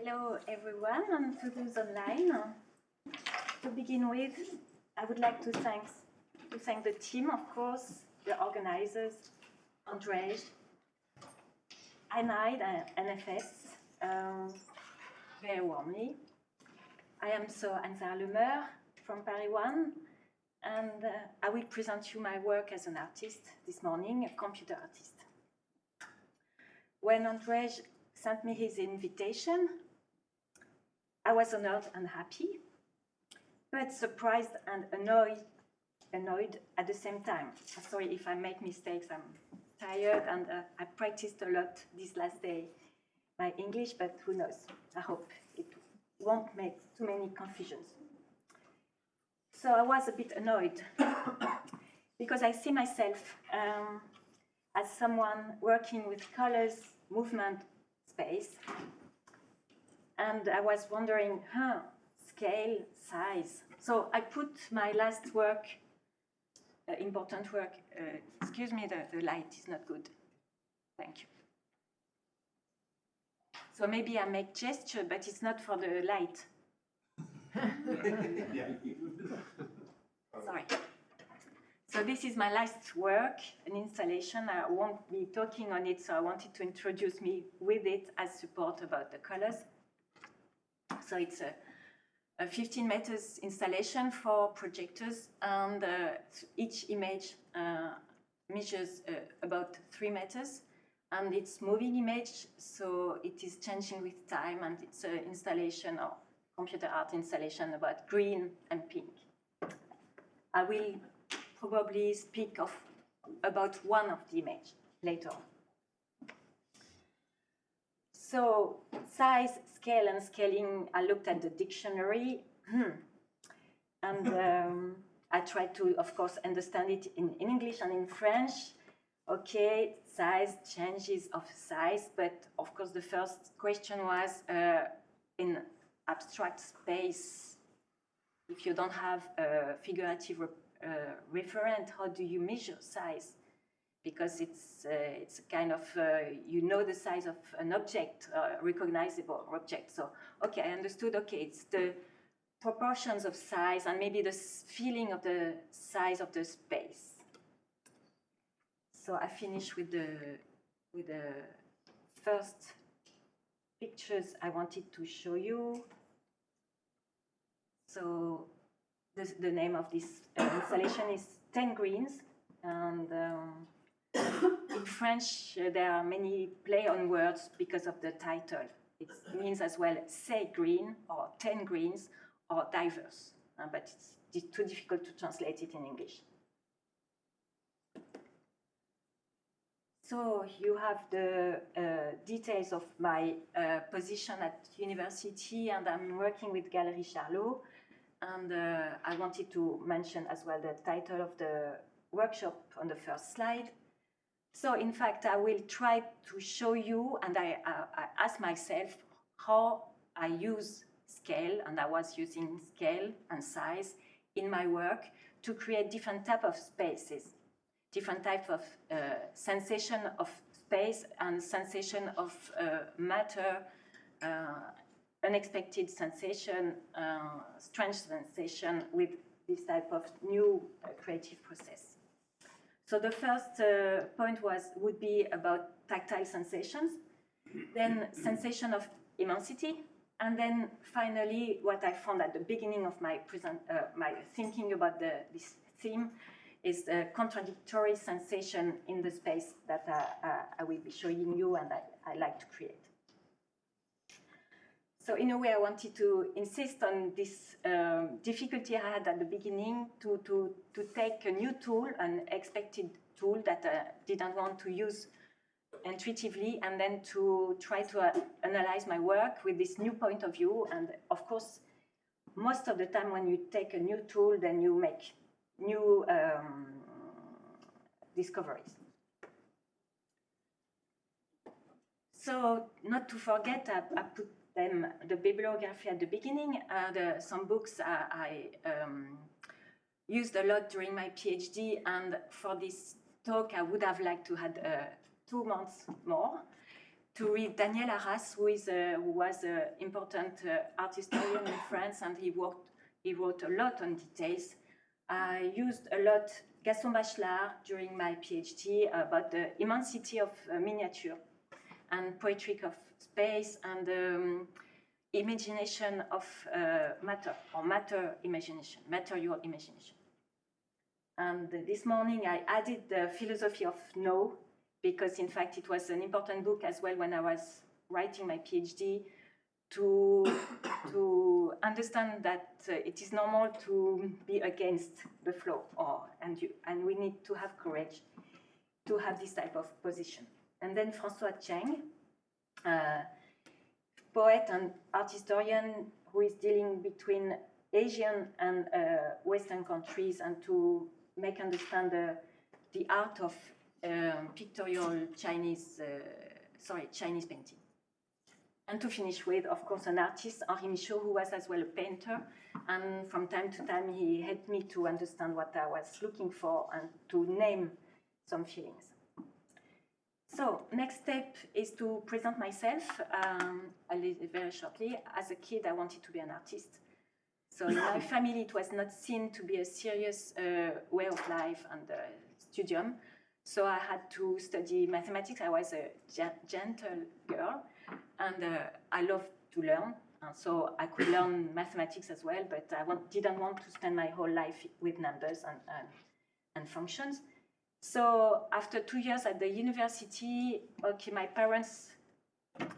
Hello everyone and to those online. To begin with, I would like to thank the team, of course, the organizers, Andrej, INIDE and NFS, very warmly. I am Anne Meur from Paris 1, and I will present you my work as an artist this morning, a computer artist. When Andrej sent me his invitation, I was honored and happy, but surprised and annoyed at the same time. Sorry if I make mistakes, I'm tired, and I practiced a lot this last day my English, but who knows? I hope it won't make too many confusions. So I was a bit annoyed because I see myself as someone working with colors, movement, space. And I was wondering, scale, size. So I put my last work, important work, excuse me, the light is not good. Thank you. So maybe I make gesture, but it's not for the light. Sorry. So this is my last work, an installation. I won't be talking on it, so I wanted to introduce me with it as support about the colors. So it's a 15 meters installation for projectors, and each image measures about 3 meters, and it's moving image, so it is changing with time, and it's an installation or computer art installation about green and pink. I will probably speak about one of the images later on. So size, scale, and scaling, I looked at the dictionary, and I tried to, of course, understand it in English and in French. Okay, size, changes of size, but of course the first question was, in abstract space, if you don't have a figurative referent, how do you measure size? Because it's a kind of, you know the size of an object, recognizable object. So, okay, I understood, okay, it's the proportions of size and maybe the feeling of the size of the space. So I finish with the first pictures I wanted to show you. So the name of this installation is 10 Greens, and in French, there are many play on words because of the title. It means as well, say green, or 10 greens, or diverse, but it's too difficult to translate it in English. So you have the details of my position at University, and I'm working with Galerie Charlot, and I wanted to mention as well the title of the workshop on the first slide. So in fact, I will try to show you, and I ask myself how I use scale, and I was using scale and size in my work to create different type of spaces, different type of sensation of space and sensation of matter, unexpected sensation, strange sensation with this type of new creative process. So the first point would be about tactile sensations, then sensation of immensity, and then finally what I found at the beginning of my thinking about this theme is the contradictory sensation in the space that I will be showing you and I like to create. So in a way, I wanted to insist on this difficulty I had at the beginning to take a new tool, an expected tool that I didn't want to use intuitively, and then to try to analyze my work with this new point of view. And of course, most of the time when you take a new tool, then you make new discoveries. So not to forget, I put the bibliography at the beginning, some books I used a lot during my PhD, and for this talk I would have liked to have 2 months more. to read Daniel Arras, who was an important art historian in France, and he wrote a lot on details. I used a lot Gaston Bachelard during my PhD about the immensity of miniature and poetry of space and imagination of matter, or material imagination. And this morning I added the philosophy of no, because in fact it was an important book as well when I was writing my PhD, to understand that it is normal to be against the flow, and we need to have courage to have this type of position. And then François Cheng, poet and art historian who is dealing between Asian and Western countries, and to make understand the art of pictorial Chinese painting. And to finish with, of course, an artist, Henri Michaud, who was as well a painter, and from time to time he helped me to understand what I was looking for and to name some feelings. So, next step is to present myself very shortly. As a kid, I wanted to be an artist. So in my family, it was not seen to be a serious way of life and studium. So I had to study mathematics. I was a gentle girl, and I loved to learn. And so I could learn mathematics as well, but I didn't want to spend my whole life with numbers and functions. So after 2 years at the university, my parents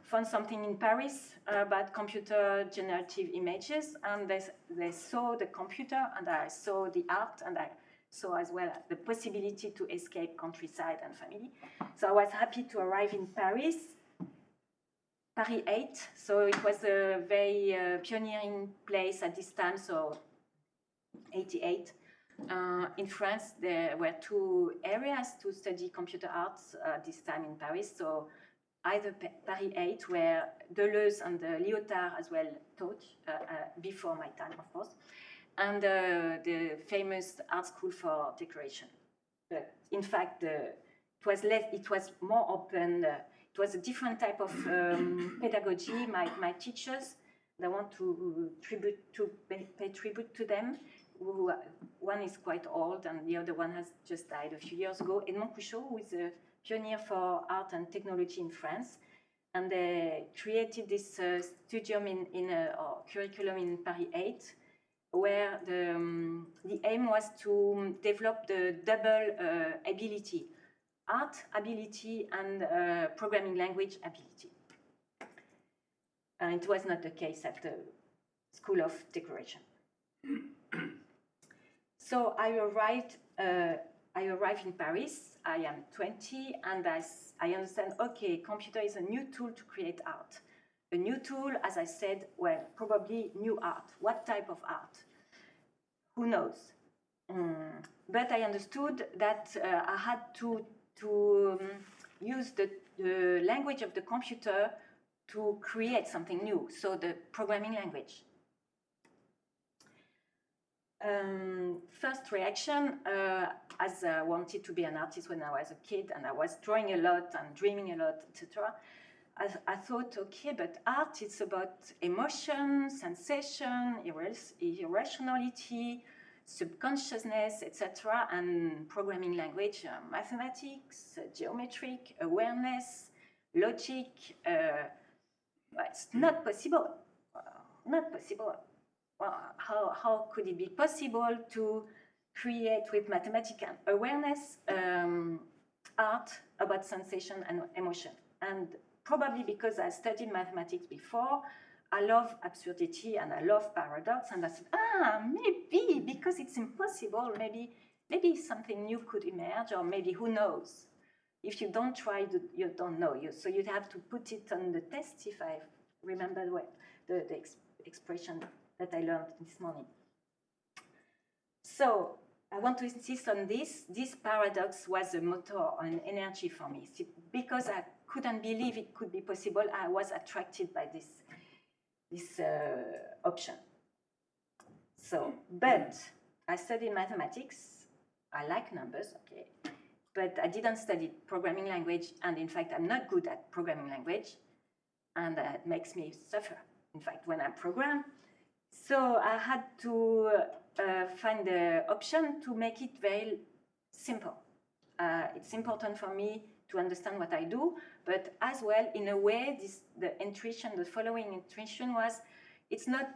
found something in Paris about computer generative images, and they saw the computer, and I saw the art, and I saw as well the possibility to escape countryside and family. So I was happy to arrive in Paris 8. So it was a very pioneering place at this time, so 88. In France, there were 2 areas to study computer arts this time in Paris. So either Paris 8, where Deleuze and Lyotard as well taught, before my time, of course, and the famous art school for decoration. But in fact, it was more open. It was a different type of pedagogy. My teachers, I want to pay tribute to them. One is quite old, and the other one has just died a few years ago. Edmond Couchot, who is a pioneer for art and technology in France, and they created this studium or curriculum in Paris 8, where the aim was to develop the double ability, art ability and programming language ability. And it was not the case at the School of Decoration. So I arrived in Paris. I am 20, and I understand, okay, computer is a new tool to create art. A new tool, as I said, well, probably new art. What type of art? Who knows? But I understood that I had to use the language of the computer to create something new, so the programming language. First reaction, as I wanted to be an artist when I was a kid, and I was drawing a lot and dreaming a lot, etc. I thought, okay, but art is about emotion, sensation, irrationality, subconsciousness, etc., and programming language, mathematics, geometric, awareness, logic. It's not possible. Not possible. Well, how could it be possible to create with mathematical awareness art about sensation and emotion? And probably because I studied mathematics before, I love absurdity and I love paradox, and I said, maybe because it's impossible, maybe something new could emerge, or maybe who knows? If you don't try, you don't know. So you'd have to put it on the test, if I remember well, the expression that I learned this morning. So I want to insist on this. This paradox was a motor, an energy for me. Because I couldn't believe it could be possible, I was attracted by this option. So, but I studied mathematics. I like numbers, okay. but I didn't study programming language, and in fact, I'm not good at programming language, and that makes me suffer, in fact, when I program. So I had to find the option to make it very simple. It's important for me to understand what I do, but as well, in a way, the following intuition was, it's not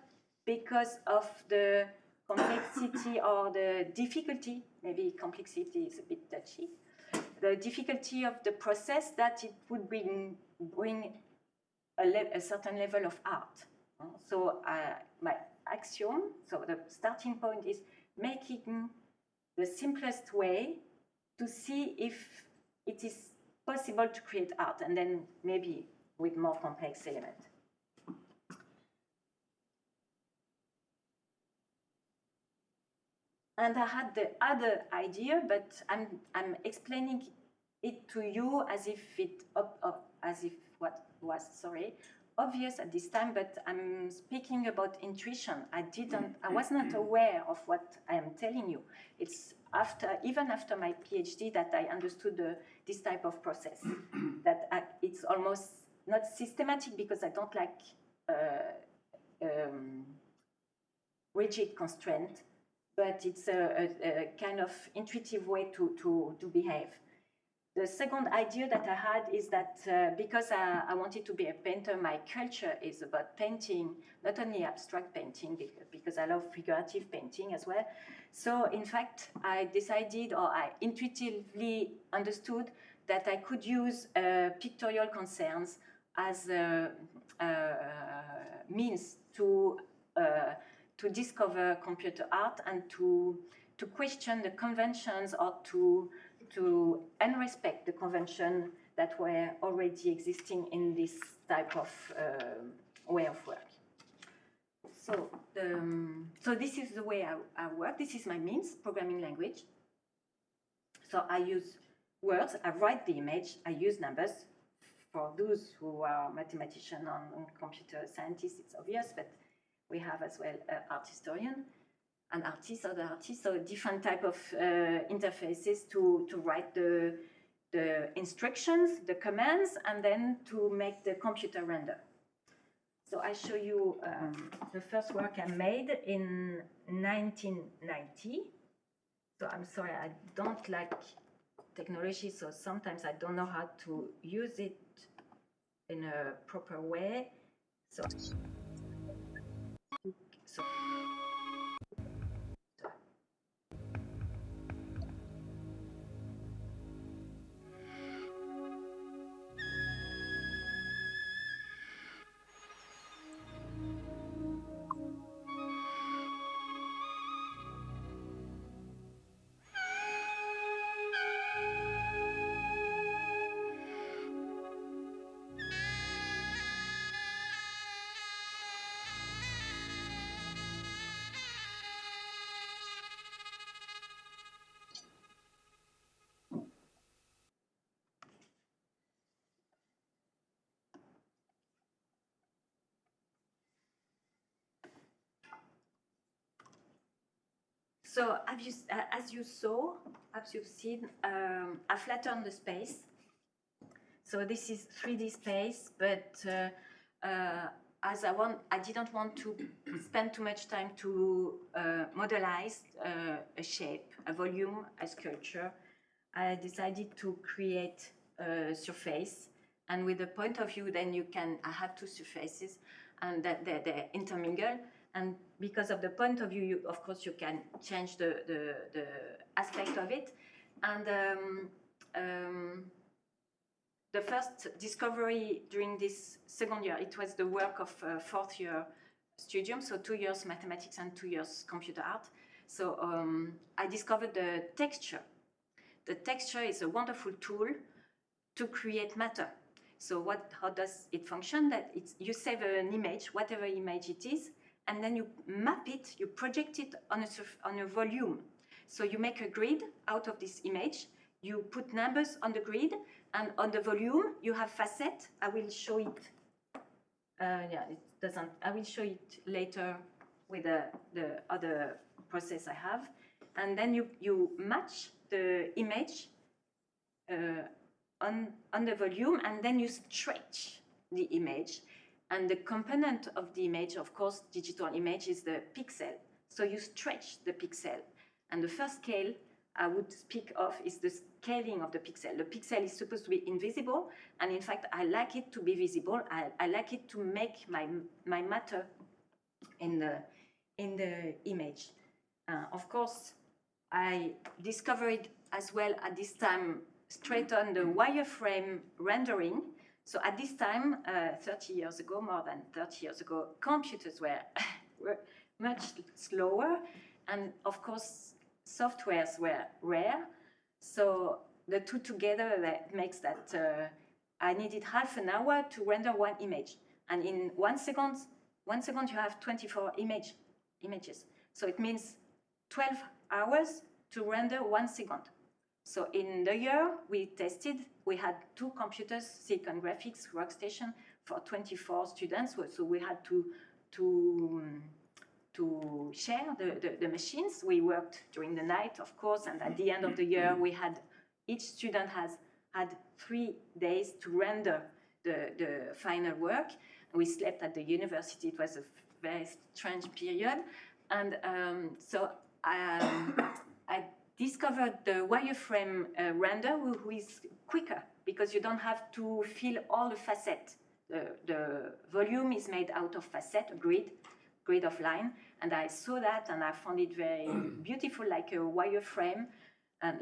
because of the complexity or the difficulty, maybe complexity is a bit touchy, the difficulty of the process that it would bring a certain level of art. So my axiom, so the starting point is making the simplest way to see if it is possible to create art, and then maybe with more complex elements. And I had the other idea, but I'm explaining it to you as if what was obvious at this time. But I'm speaking about intuition. I was not aware of what I am telling you. It's even after my PhD that I understood this type of process. It's almost not systematic because I don't like rigid constraint. But it's a kind of intuitive way to behave. The second idea that I had is that because I wanted to be a painter, my culture is about painting, not only abstract painting, because I love figurative painting as well. So in fact, I decided, or I intuitively understood, that I could use pictorial concerns as a means to discover computer art and to question the conventions, or to unrespect the convention that were already existing in this type of way of work. So this is the way I work. This is my means, programming language. So I use words, I write the image, I use numbers. For those who are mathematicians and computer scientists, it's obvious, but we have as well art historian and artists, other artists, so different type of interfaces to write the instructions, the commands, and then to make the computer render. So I show you the first work I made in 1990. So I'm sorry, I don't like technology, so sometimes I don't know how to use it in a proper way. So So as you've seen, I flattened the space. So this is 3D space, but as I didn't want to spend too much time to modelize a shape, a volume, a sculpture. I decided to create a surface, and with the point of view, then I have two surfaces, and that they intermingle. And because of the point of view, of course, you can change the aspect of it. And the first discovery during this second year, it was the work of fourth year studium, so 2 years mathematics and 2 years computer art. So I discovered the texture. The texture is a wonderful tool to create matter. So how does it function? That you save an image, whatever image it is, and then you map it, you project it on a volume. So you make a grid out of this image, you put numbers on the grid, and on the volume you have facet. I will show it. It doesn't. I will show it later with the other process I have. And then you match the image on the volume, and then you stretch the image. And the component of the image, of course, digital image, is the pixel. So you stretch the pixel. And the first scale I would speak of is the scaling of the pixel. The pixel is supposed to be invisible, and in fact, I like it to be visible. I like it to make my matter in the image. Of course, I discovered as well at this time straight on the wireframe rendering. So at this time, 30 years ago, more than 30 years ago, computers were much slower, and of course, softwares were rare. So the two together, that makes that I needed half an hour to render one image, and in 1 second, you have 24 images. So it means 12 hours to render 1 second. So in the year we tested, we had 2 computers, Silicon Graphics workstation for 24 students. So we had to share the machines. We worked during the night, of course, and at the end of the year, each student had 3 days to render the final work. We slept at the university. It was a very strange period. And so I discovered the wireframe render, who is quicker, because you don't have to fill all the facets. The volume is made out of facet, a grid of line, and I saw that and I found it very beautiful, like a wireframe, and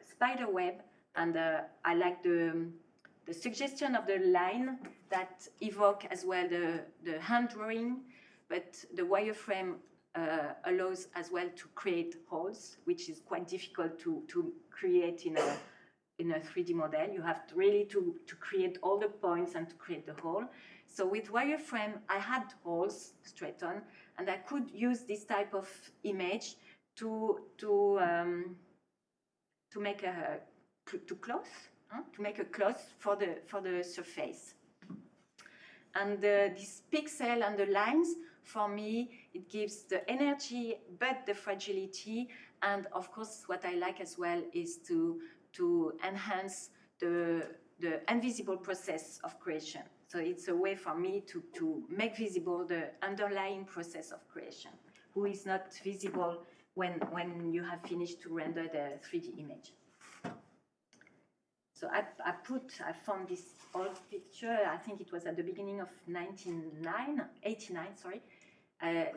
spider web, and I like the suggestion of the line that evoke as well the hand drawing, but the wireframe allows as well to create holes, which is quite difficult to create in a 3D model. You have to really to create all the points and to create the hole. So with wireframe, I had holes straight on, and I could use this type of image to make a cloth for the surface. And this pixel and the lines, for me, it gives the energy, but the fragility. And of course, what I like as well is to enhance the invisible process of creation. So it's a way for me to make visible the underlying process of creation, who is not visible when you have finished to render the 3D image. So I found this old picture. I think it was at the beginning of 89, sorry.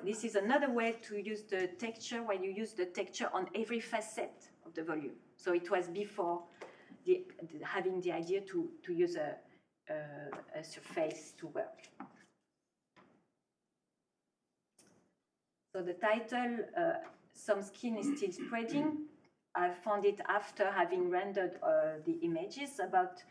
This is another way to use the texture, where you use the texture on every facet of the volume. So it was before having the idea to use a surface to work. So the title, Some Skin is Still Spreading. I found it after having rendered the images about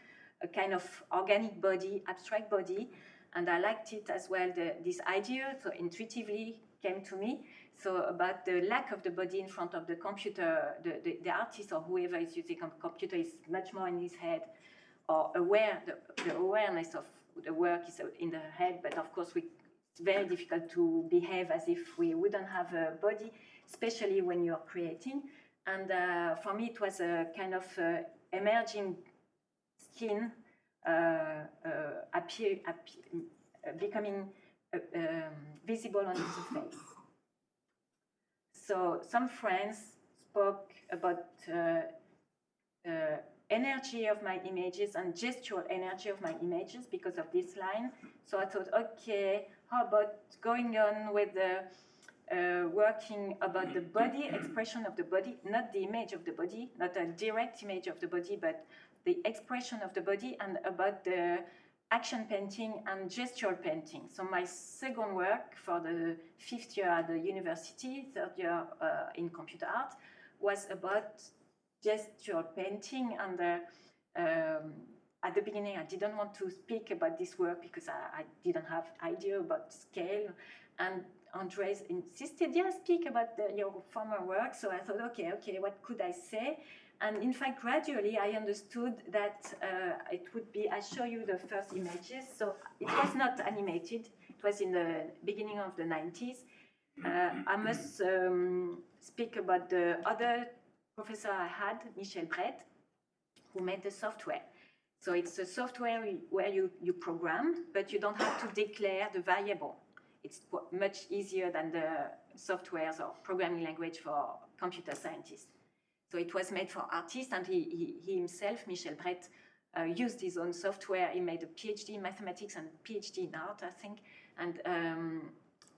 a kind of organic body, abstract body, and I liked it as well. This idea, so intuitively came to me. So about the lack of the body in front of the computer, the artist or whoever is using a computer is much more in his head, or aware, the awareness of the work is in the head, but of course it's very difficult to behave as if we wouldn't have a body, especially when you're creating. And for me, it was a kind of emerging skin becoming visible on the surface. So some friends spoke about energy of my images and gestural energy of my images because of this line. So I thought, okay, how about going on with the working about the body, expression of the body, not the image of the body, not a direct image of the body, but the expression of the body, and about the action painting and gestural painting. So my second work for the 5th year at the university, 3rd year in computer art, was about gestural painting. And at the beginning, I didn't want to speak about this work because I didn't have idea about scale. And Andres insisted, yeah, speak about your former work. So I thought, okay, what could I say? And in fact, gradually, I understood that it would be, I show you the first images. So it was not animated. It was in the beginning of the 90s. I must speak about the other professor I had, Michel Brett, who made the software. So it's a software where you program, but you don't have to declare the variable. It's much easier than the softwares or programming language for computer scientists. So it was made for artists, and he himself, Michel Brett, used his own software. He made a PhD in mathematics and a PhD in art, I think, and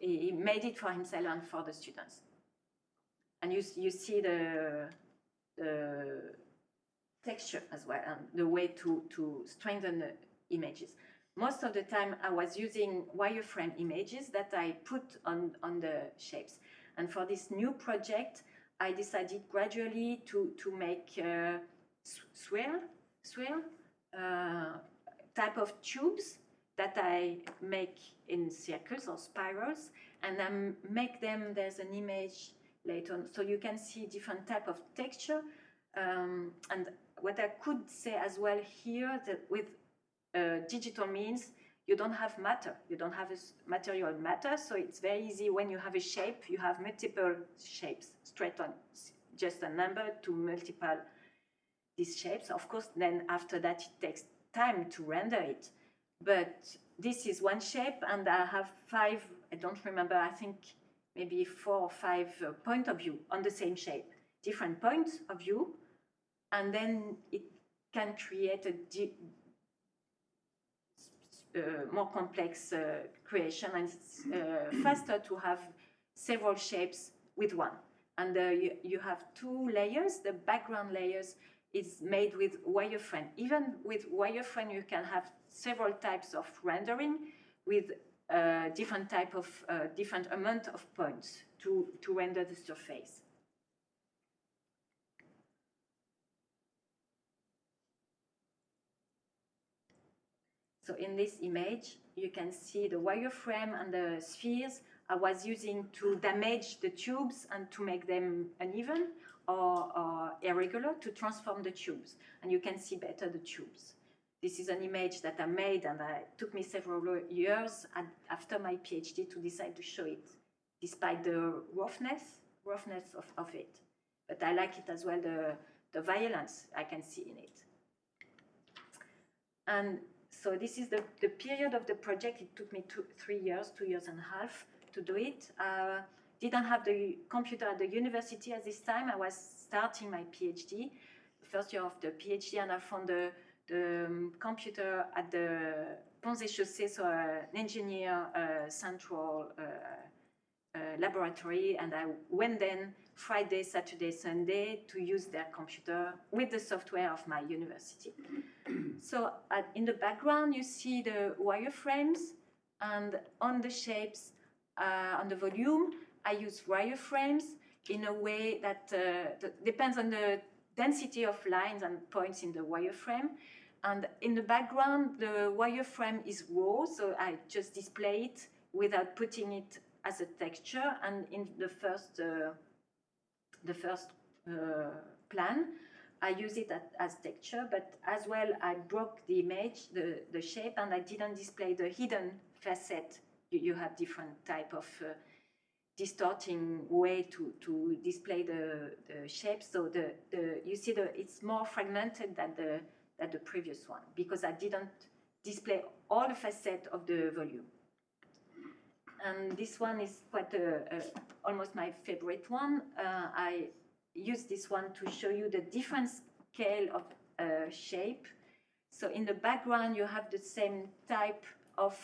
he made it for himself and for the students. And you see the texture as well, and the way to strengthen the images. Most of the time I was using wireframe images that I put on the shapes. And for this new project, I decided gradually to make swirl type of tubes that I make in circles or spirals, and I make them, there's an image later on, so you can see different type of texture. And what I could say as well here, that with digital means, you don't have matter, you don't have a material matter, so it's very easy. When you have a shape, you have multiple shapes straight on, just a number to multiply these shapes. Of course, then after that it takes time to render it, but this is one shape, and I have 5, I don't remember, I think maybe 4 or 5 point of view on the same shape, different points of view, and then it can create a more complex creation, and it's faster to have several shapes with one. And you have 2 layers. The background layers is made with wireframe. Even with wireframe, you can have several types of rendering with different type of different amount of points to render the surface. So in this image, you can see the wireframe and the spheres I was using to damage the tubes and to make them uneven or irregular, to transform the tubes. And you can see better the tubes. This is an image that I made, and it took me several years after my PhD to decide to show it, despite the roughness of it. But I like it as well, the violence I can see in it. And so this is the period of the project. It took me 3 years, 2.5 years to do it. Didn't have the computer at the university at this time. I was starting my PhD, the first year of the PhD, and I found the computer at the Ponts et Chaussées, so an engineer central laboratory, and I went then Friday, Saturday, Sunday to use their computer with the software of my university. So in the background, you see the wireframes, and on the shapes, on the volume, I use wireframes in a way that depends on the density of lines and points in the wireframe. And in the background, the wireframe is raw, so I just display it without putting it as a texture. And in the first plan, I use it as texture, but as well I broke the image, the shape, and I didn't display the hidden facet. You have different type of distorting way to display the shape. So you see it's more fragmented than the previous one, because I didn't display all the facets of the volume. And this one is quite almost my favorite one. I use this one to show you the different scale of shape. So in the background, you have the same type of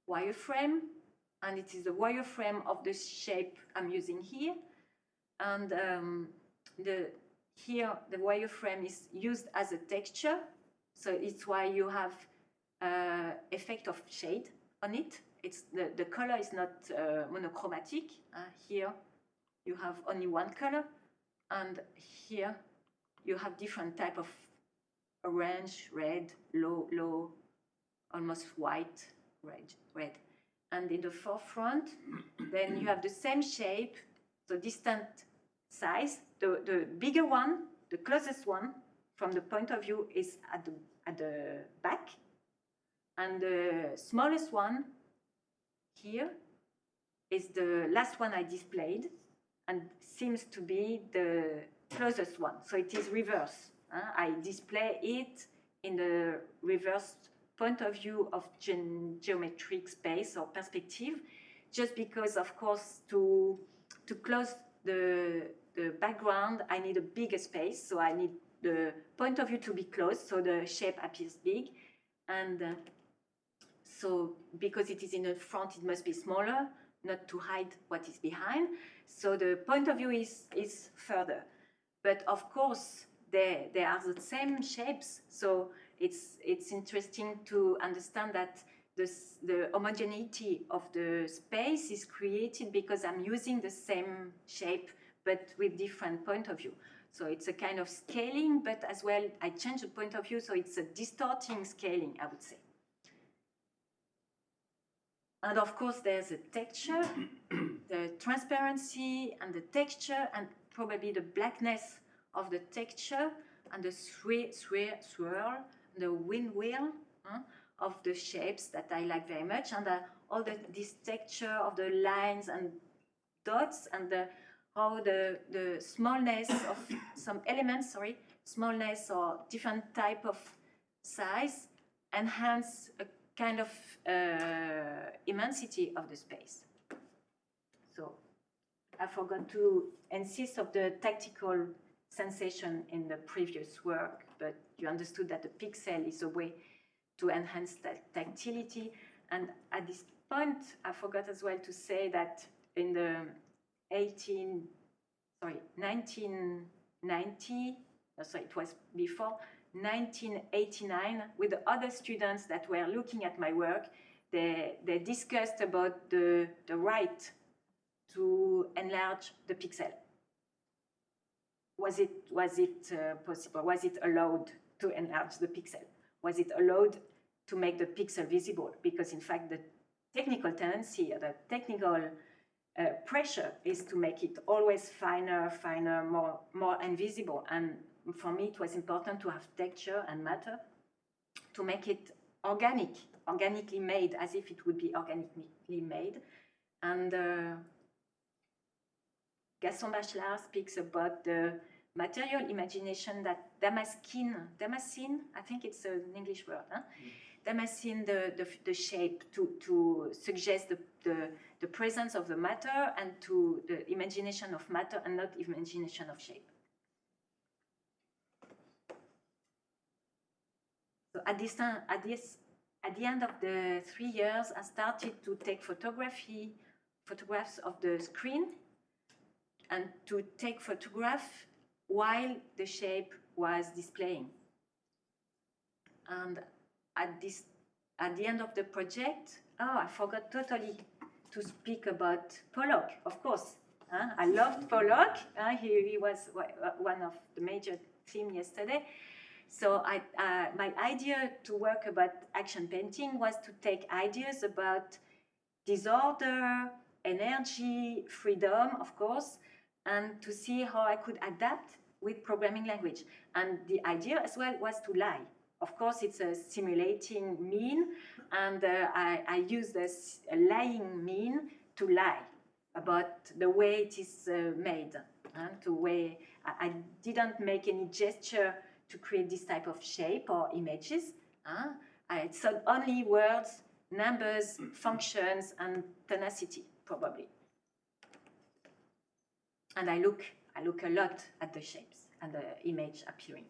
wireframe, and it is the wireframe of the shape I'm using here. And here the wireframe is used as a texture, so it's why you have effect of shade on it. It's the color is not monochromatic. Here you have only one color, and here you have different type of orange, red, low, almost white, red. And in the forefront, then you have the same shape, so distant size. The bigger one, the closest one from the point of view, is at the back, and the smallest one here is the last one I displayed, and seems to be the closest one. So it is reverse. I display it in the reverse point of view of geometric space or perspective, just because, of course, to close the background, I need a bigger space, so I need the point of view to be closed, so the shape appears big. And so because it is in the front, it must be smaller, not to hide what is behind. So the point of view is further. But of course, they are the same shapes, so it's interesting to understand that the homogeneity of the space is created because I'm using the same shape, but with different point of view. So it's a kind of scaling, but as well, I change the point of view, so it's a distorting scaling, I would say. And of course, there's the texture, the transparency and the texture, and probably the blackness of the texture, and the swirl, the wind wheel of the shapes that I like very much, and all this texture of the lines and dots, and how the smallness of some elements, smallness or different type of size enhance a kind of immensity of the space. So I forgot to insist of the tactical sensation in the previous work, but you understood that the pixel is a way to enhance that tactility. And at this point, I forgot as well to say that in the 1990, it was before, 1989, with the other students that were looking at my work, they discussed about the right to enlarge the pixel. Was it possible? Was it allowed to enlarge the pixel? Was it allowed to make the pixel visible? Because in fact, the technical tendency, the technical pressure is to make it always finer, more invisible. And for me, it was important to have texture and matter to make it organically made, as if it would be organically made. And Gaston Bachelard speaks about the material imagination that Damascene, I think it's an English word, Damascene the shape to suggest the presence of the matter and to the imagination of matter and not imagination of shape. So at the end of the 3 years, I started to take photographs of the screen and to take photographs while the shape was displaying. And at the end of the project, I forgot totally to speak about Pollock, of course. I loved Pollock. He was one of the major themes yesterday. So my idea to work about action painting was to take ideas about disorder, energy, freedom, of course, and to see how I could adapt with programming language. And the idea as well was to lie. Of course, it's a simulating mean, and I use this lying mean to lie about the way it is made. I didn't make any gesture to create this type of shape or images. I saw only words, numbers, functions, and tenacity, probably. And I look a lot at the shapes and the image appearing.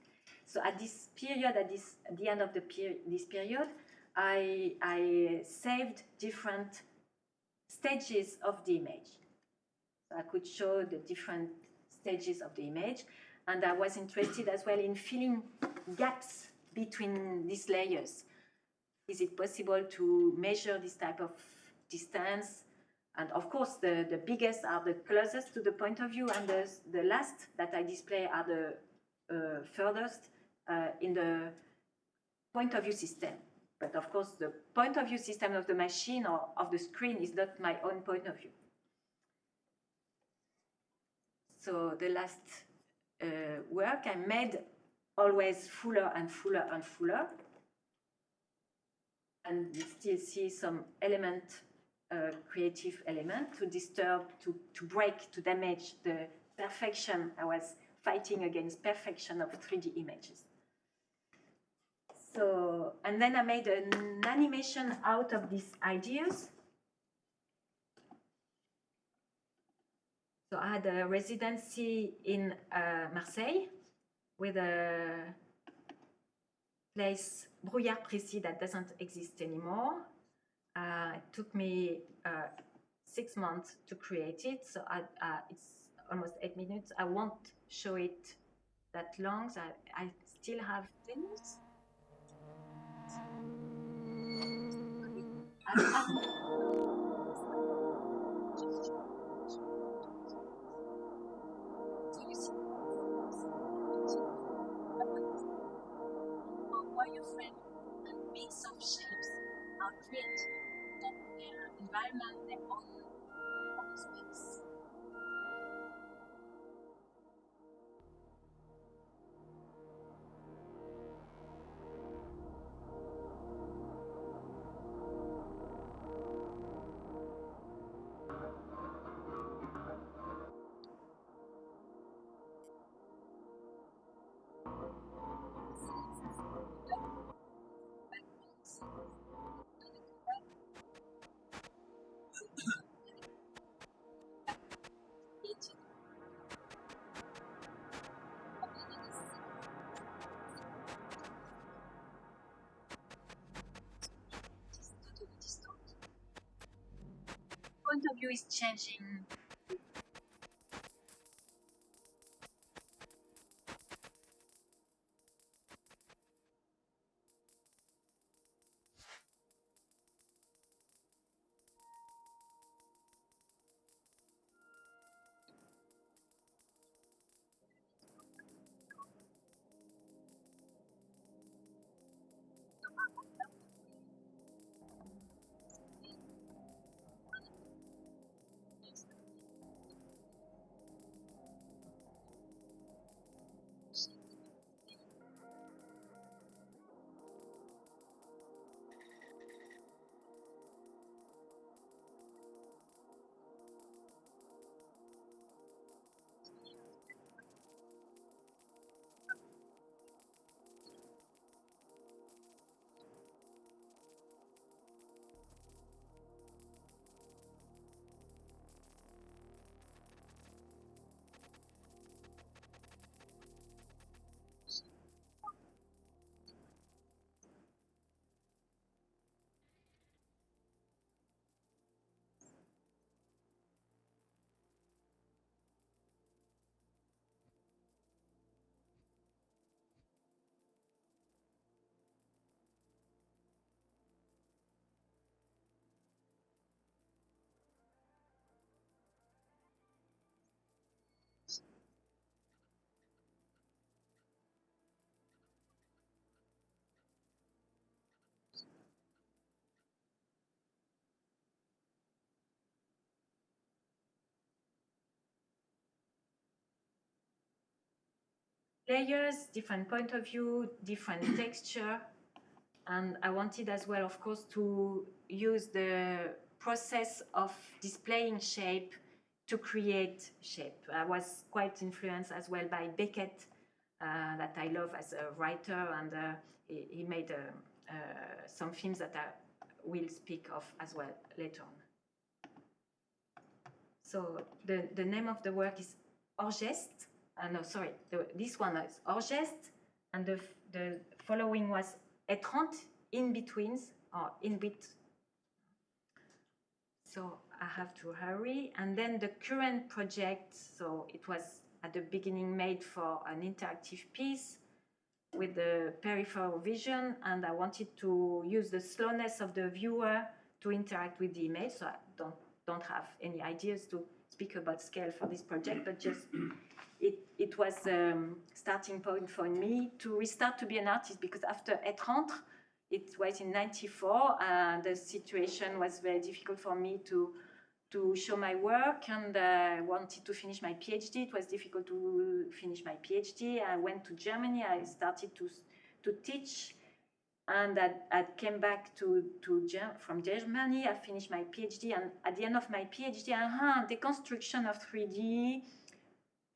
So at this period, at the end of this period, I saved different stages of the image. So I could show the different stages of the image, and I was interested as well in filling gaps between these layers. Is it possible to measure this type of distance? And of course, the biggest are the closest to the point of view, and the last that I display are the furthest in the point of view system. But of course, the point of view system of the machine or of the screen is not my own point of view. So the last work I made always fuller and fuller and fuller. And you still see some element, creative element to disturb, to break, to damage the perfection I was fighting against perfection of 3D images. So, and then I made an animation out of these ideas. So I had a residency in Marseille with a place, Brouillard Précis, that doesn't exist anymore. It took me 6 months to create it, so it's almost 8 minutes. I won't show it that long, so I still have 10 minutes. Mix of shapes are created that their environment, their own space. Point of view is changing. Layers, different point of view, different texture. And I wanted as well, of course, to use the process of displaying shape to create shape. I was quite influenced as well by Beckett, that I love as a writer, and he made some films that I will speak of as well later on. So the name of the work is Orgeste. No, sorry, this one is Orgeste, and the following was Étrange, in-betweens, or in-bit. So I have to hurry. And then the current project, so it was at the beginning made for an interactive piece with the peripheral vision, and I wanted to use the slowness of the viewer to interact with the image. So I don't have any ideas to speak about scale for this project, but just it was starting point for me to restart to be an artist, because after Étrange, it was in '94, the situation was very difficult for me to show my work, and I wanted to finish my PhD. It was difficult to finish my PhD. I went to Germany. I started to teach, and I came back from Germany. I finished my PhD, and at the end of my PhD, deconstruction of 3D,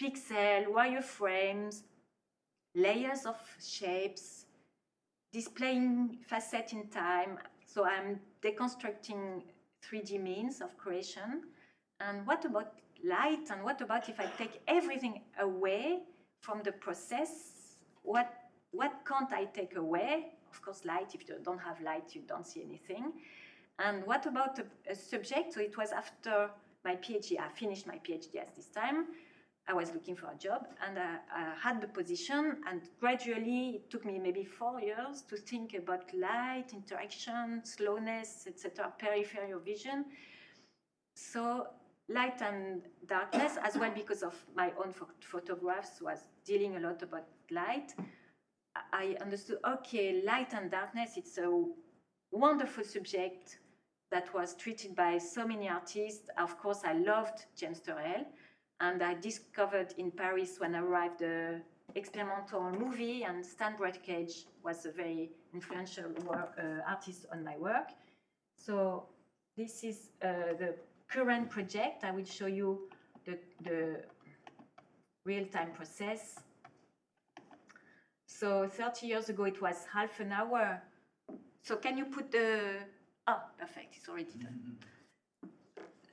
pixel, wireframes, layers of shapes, displaying facet in time. So I'm deconstructing 3D means of creation. And what about light? And what about if I take everything away from the process? What can't I take away? Of course, light. If you don't have light, you don't see anything. And what about a subject? So it was after my PhD. I finished my PhD at this time. I was looking for a job, and I had the position, and gradually it took me maybe 4 years to think about light, interaction, slowness, etc., peripheral vision. So light and darkness, as well because of my own photographs, was dealing a lot about light. I understood, okay, light and darkness, it's a wonderful subject that was treated by so many artists. Of course, I loved James Turrell. And I discovered in Paris when I arrived the experimental movie, and Stan Brakhage was a very influential artist on my work. So this is the current project. I will show you the real-time process. So 30 years ago, it was half an hour. So can you put the... Oh, perfect, it's already done.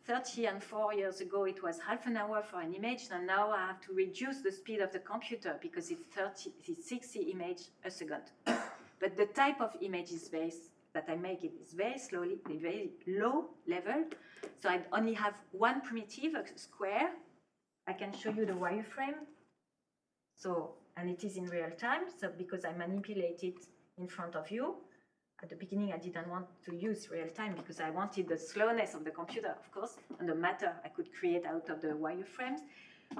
30 and 4 years ago, it was half an hour for an image, and now I have to reduce the speed of the computer because it's 60 images a second. But the type of image that I make is very slowly, very low level. So I only have one primitive, a square. I can show you the wireframe. So, and it is in real time, so because I manipulate it in front of you. At the beginning, I didn't want to use real time because I wanted the slowness of the computer, of course, and the matter I could create out of the wireframes.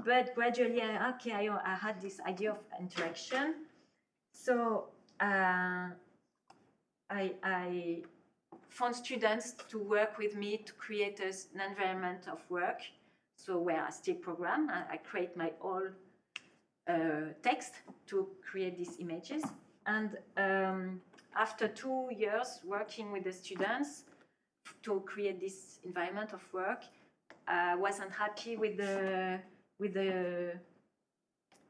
But gradually, I had this idea of interaction. So I found students to work with me to create an environment of work. So where I still program, I create my own text to create these images. And after 2 years working with the students to create this environment of work, I wasn't happy with the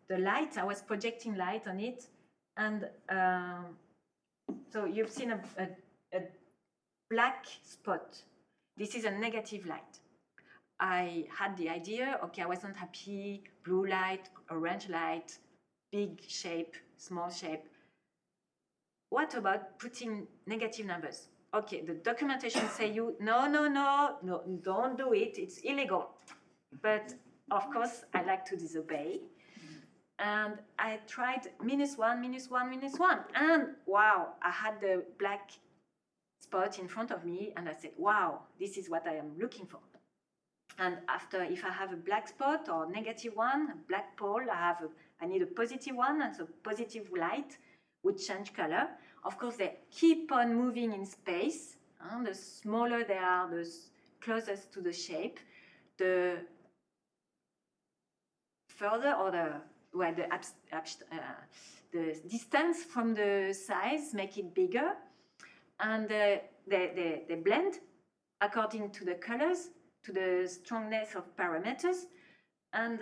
light. I was projecting light on it, and so you've seen a black spot. This is a negative light. I had the idea, okay, I wasn't happy, blue light, orange light, big shape, small shape. What about putting negative numbers? Okay, the documentation say no, don't do it, it's illegal. But of course, I like to disobey. And I tried -1, -1, -1. And wow, I had the black spot in front of me, and I said, wow, this is what I am looking for. And after, if I have a black spot or -1, a black pole, I need a +1, and so positive light would change color. Of course, they keep on moving in space. The smaller they are, the closest to the shape. The further, or the distance from the size make it bigger. And they blend according to the colors, to the strongness of parameters. And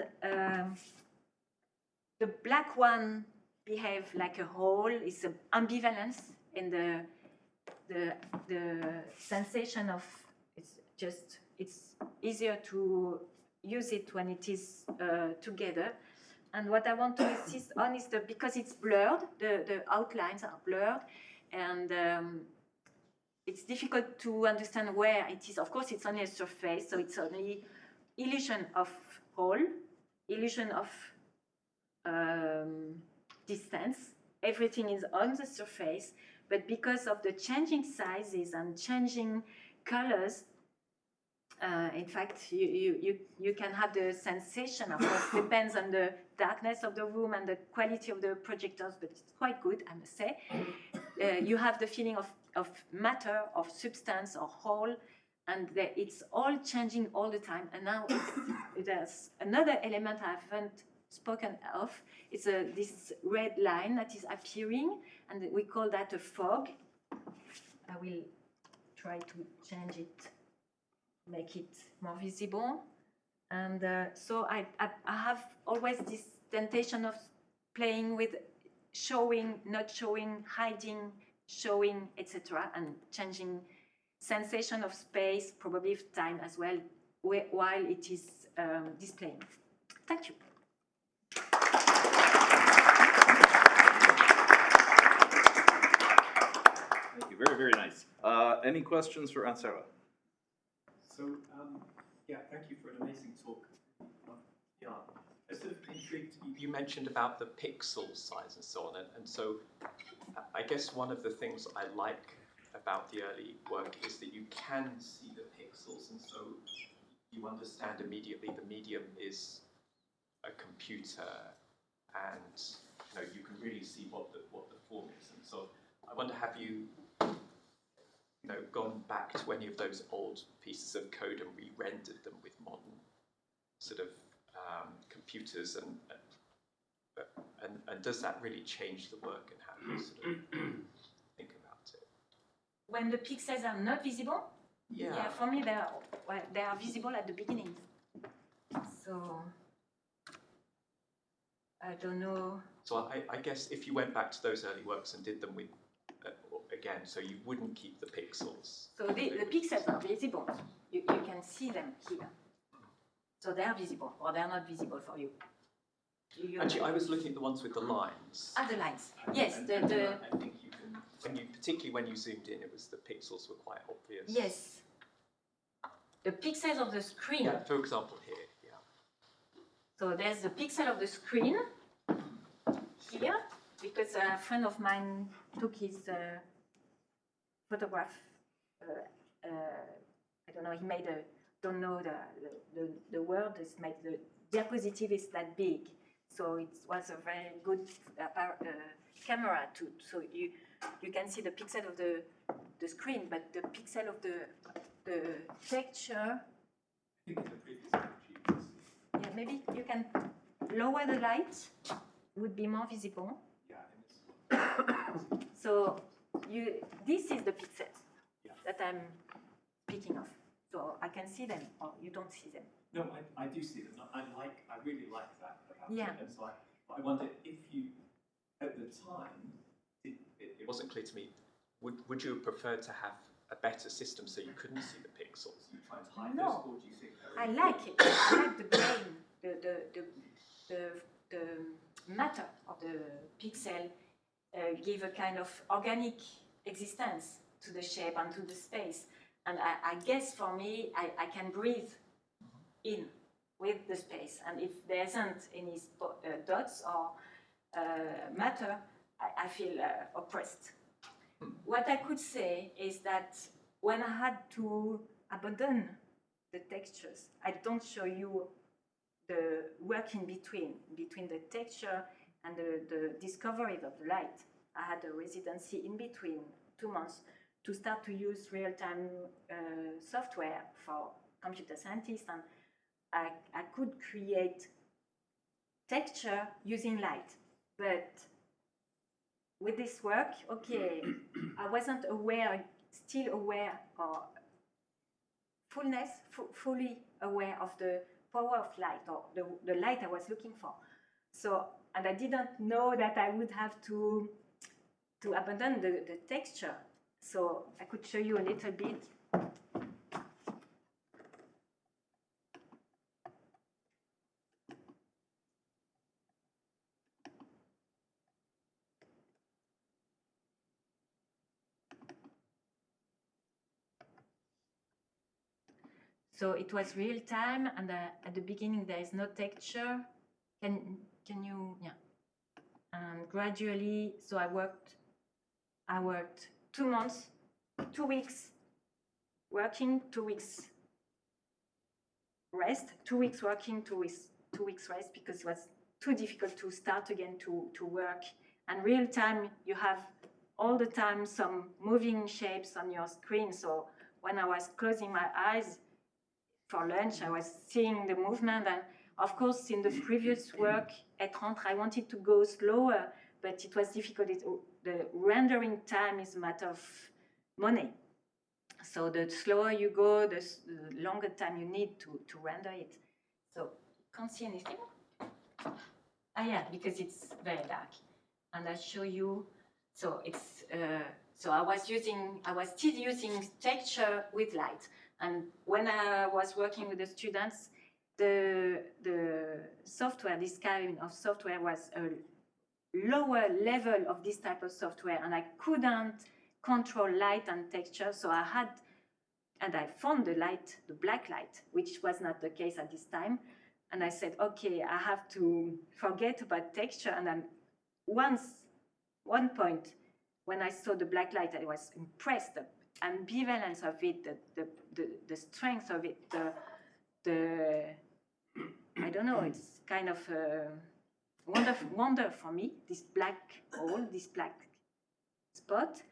the black one behave like a whole. It's an ambivalence in the sensation of it's easier to use it when it is together. And what I want to insist on is because it's blurred, the outlines are blurred, and it's difficult to understand where it is. Of course, it's only a surface, so it's only illusion of whole, illusion of distance. Everything is on the surface, but because of the changing sizes and changing colors, in fact, you can have the sensation, of course, depends on the darkness of the room and the quality of the projectors, but it's quite good, I must say. You have the feeling of matter, of substance, or whole, and it's all changing all the time. And now there's another element I haven't spoken of. It's this red line that is appearing, and we call that a fog. I will try to change it, make it more visible. And so I have always this temptation of playing with showing, not showing, hiding, showing, etc., and changing sensation of space, probably of time as well, while it is displaying. Thank you. Thank you. Very, very nice. Any questions for Ansara? So, yeah, thank you for an amazing talk. Yeah, I sort of intrigued. You mentioned about the pixel size and so on, and so I guess one of the things I like about the early work is that you can see the pixels, and so you understand immediately the medium is a computer, and you can really see what the form is. And so I wonder, have you gone back to any of those old pieces of code and re-rendered them with modern sort of computers, and does that really change the work and how you sort of think about it? When the pixels are not visible? Yeah, for me they are visible at the beginning. So I don't know. So I guess if you went back to those early works and did them with again, so you wouldn't keep the pixels. So the pixels are visible. You can see them here. So they are visible, or they are not visible for you. Actually, I was looking at the ones with the lines. Ah, the lines. Yes, I think you can, particularly when you zoomed in, the pixels were quite obvious. Yes. The pixels of the screen. Yeah, for example, here. Yeah. So there's the pixel of the screen here, because a friend of mine took his photograph. I don't know. He made a. Don't know the word. It's made the diapositive is that big, so it was a very good camera too. So you can see the pixel of the screen, but the pixel of the texture. I think in the previous page you can see. Yeah, maybe you can lower the light. Would be more visible. Yeah. So this is the pixels that I'm speaking of. So I can see them, or you don't see them. No, I do see them. I really like that about Yeah. it. And so I wonder if you, at the time, it wasn't clear to me. Would you have preferred to have a better system so you couldn't see the pixels? You try and hide No. those, or do you think I like it. I like the grain, the matter of the pixel give a kind of organic existence to the shape and to the space. And I guess for me, I can breathe in with the space. And if there isn't any dots or matter, I feel oppressed. What I could say is that when I had to abandon the textures, I don't show you the work in between the texture and the discovery of the light. I had a residency in between 2 months to start to use real-time software for computer scientists, and I could create texture using light. But with this work, okay, I wasn't still aware or fully aware of the power of light, or the light I was looking for. So, and I didn't know that I would have to abandon the texture. So I could show you a little bit. So it was real time, and at the beginning there is no texture. Can you, yeah. And gradually, so I worked 2 months, 2 weeks working, 2 weeks rest, 2 weeks working, 2 weeks rest, because it was too difficult to start again to work. And real time, you have all the time some moving shapes on your screen. So when I was closing my eyes for lunch, I was seeing the movement. And of course, in the previous work at Rentre, I wanted to go slower, but it was difficult. The rendering time is a matter of money. So the slower you go, the longer time you need to render it. So, can't see anything? Ah, yeah, because it's very dark. And I show you, so it's, so I was still using texture with light. And when I was working with the students, the software, this kind of software was a lower level of this type of software, and I couldn't control light and texture, so I had, and I found the light, the black light, which was not the case at this time. And I said, okay, I have to forget about texture. And then one point, when I saw the black light, I was impressed. The ambivalence of it, the strength of it, I don't know, it's kind of a wonder for me, this black hole, this black spot.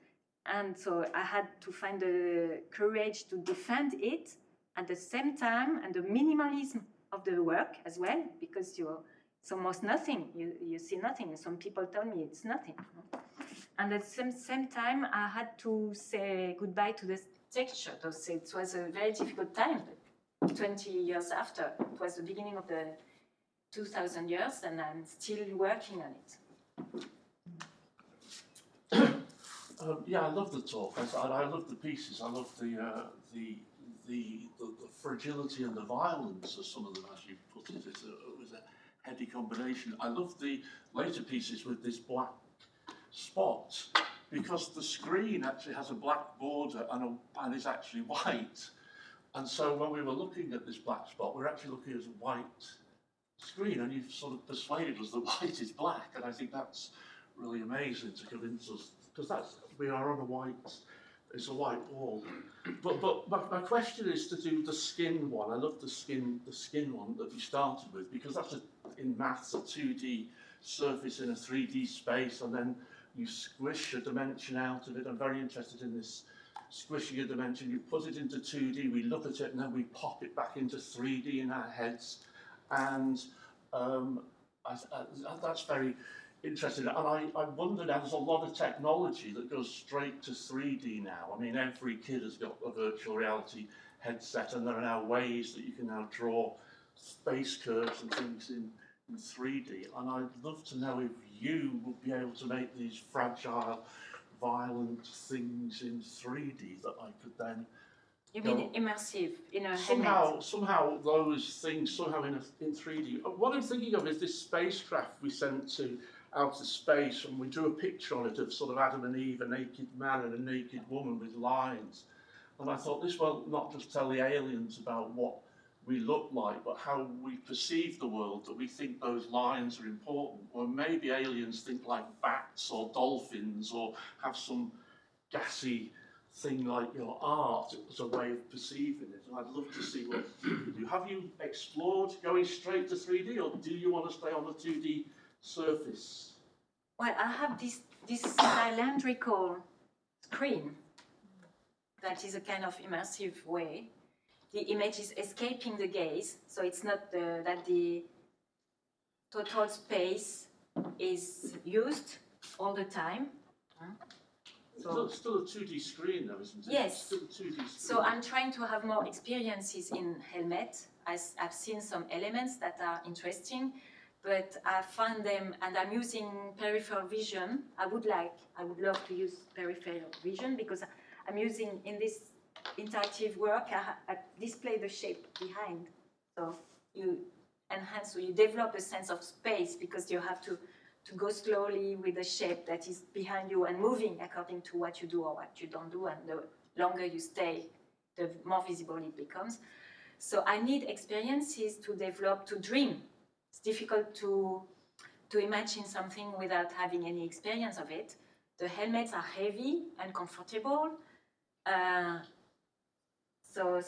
And so I had to find the courage to defend it at the same time, and the minimalism of the work as well, because it's almost nothing. You see nothing. Some people tell me it's nothing. And at the same time, I had to say goodbye to the texture. So it was a very difficult time, 20 years after. It was the beginning of the 2000 years, and I'm still working on it. Yeah, I love the talk. I love the pieces. I love the fragility and the violence of some of them, as you put it. It was a heady combination. I love the later pieces with this black spot, because the screen actually has a black border and is actually white. And so when we were looking at this black spot, we're actually looking at a white screen, and you've sort of persuaded us that white is black, and I think that's really amazing to convince us, because we are on it's a white wall. But my question is to do the skin one. I love the skin one that you started with, because that's in maths a 2D surface in a 3D space, and then you squish a dimension out of it. I'm very interested in this squishing a dimension. You put it into 2D, we look at it, and then we pop it back into 3D in our heads. And that's very interesting. And I wonder now, there's a lot of technology that goes straight to 3D now. I mean, every kid has got a virtual reality headset, and there are now ways that you can now draw space curves and things in 3D. And I'd love to know if you would be able to make these fragile, violent things in 3D that I could then... You mean immersive in a somehow those things in 3D. What I'm thinking of is this spacecraft we sent to outer space, and we drew a picture on it of sort of Adam and Eve, a naked man and a naked woman with lines. And I thought, this will not just tell the aliens about what we look like, but how we perceive the world, that we think those lines are important. Or maybe aliens think like bats or dolphins, or have some gassy thing like your art as a way of perceiving it. And I'd love to see what you do. Have you explored going straight to 3D, or do you want to stay on the 2D surface? Well, I have this cylindrical screen that is a kind of immersive way. The image is escaping the gaze, so it's not that the total space is used all the time. So it's still a 2D screen though, isn't it? Yes. Still a 2D screen. So I'm trying to have more experiences in helmet. I've seen some elements that are interesting, but I find them, and I'm using peripheral vision. I would love to use peripheral vision, because I'm using, in this interactive work, I display the shape behind. So you enhance, so you develop a sense of space, because you have to go slowly with the shape that is behind you and moving according to what you do or what you don't do, and the longer you stay, the more visible it becomes. So I need experiences to develop, to dream. It's difficult to imagine something without having any experience of it. The helmets are heavy and comfortable. So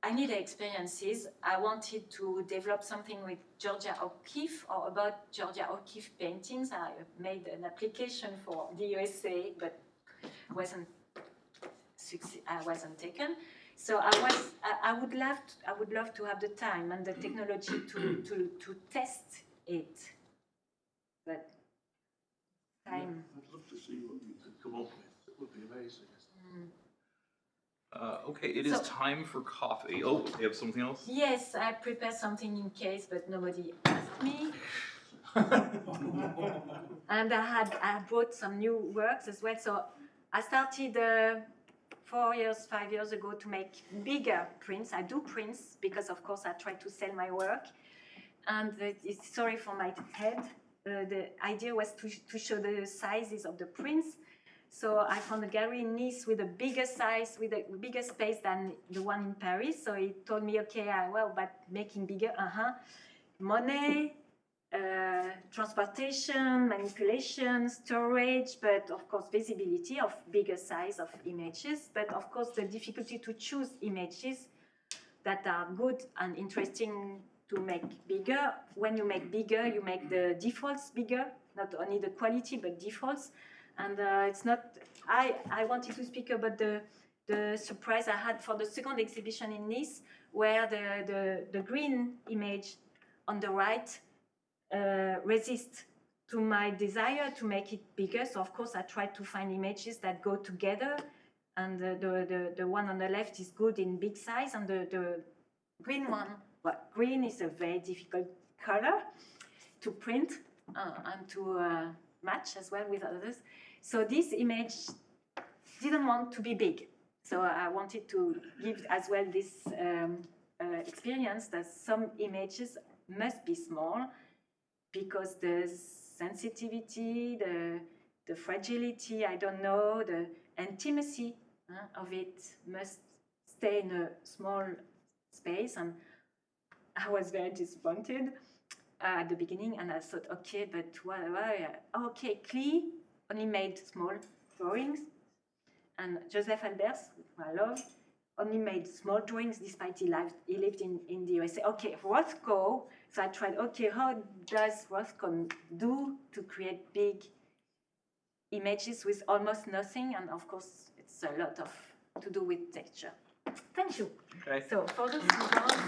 I need experiences. I wanted to develop something with Georgia O'Keeffe, or about Georgia O'Keeffe paintings. I made an application for the USA, but wasn't taken. So I would love to have the time and the technology to test it. But time. Yeah, I'd love to see what you could come up with. It would be amazing. Okay, it is So- time for coffee. Oh, you have something else? Yes, I prepared something in case, but nobody asked me. And I brought some new works as well. So I started 5 years ago to make bigger prints. I do prints because, of course, I try to sell my work. And sorry for my head. The idea was to show the sizes of the prints. So I found a gallery in Nice with a bigger size, with a bigger space than the one in Paris. So he told me, okay, well, but making bigger, money, transportation, manipulation, storage, but of course visibility of bigger size of images. But of course the difficulty to choose images that are good and interesting to make bigger. When you make bigger, you make the defaults bigger, not only the quality, but defaults. And it's not, I wanted to speak about the surprise I had for the second exhibition in Nice, where the green image on the right resist to my desire to make it bigger. So of course I tried to find images that go together, and the one on the left is good in big size, and the green one, well, green is a very difficult color to print and to match as well with others. So this image didn't want to be big. So I wanted to give as well this experience that some images must be small, because the sensitivity, the fragility, I don't know, the intimacy of it must stay in a small space. And I was very disappointed at the beginning, and I thought, okay, but why? Okay, Klee only made small drawings, and Joseph Albers, who I love, only made small drawings despite he lived in the USA. Okay, Rothko, so I tried, okay, how does Rothko do to create big images with almost nothing? And of course, it's a lot to do with texture. Thank you. Okay. So for this one,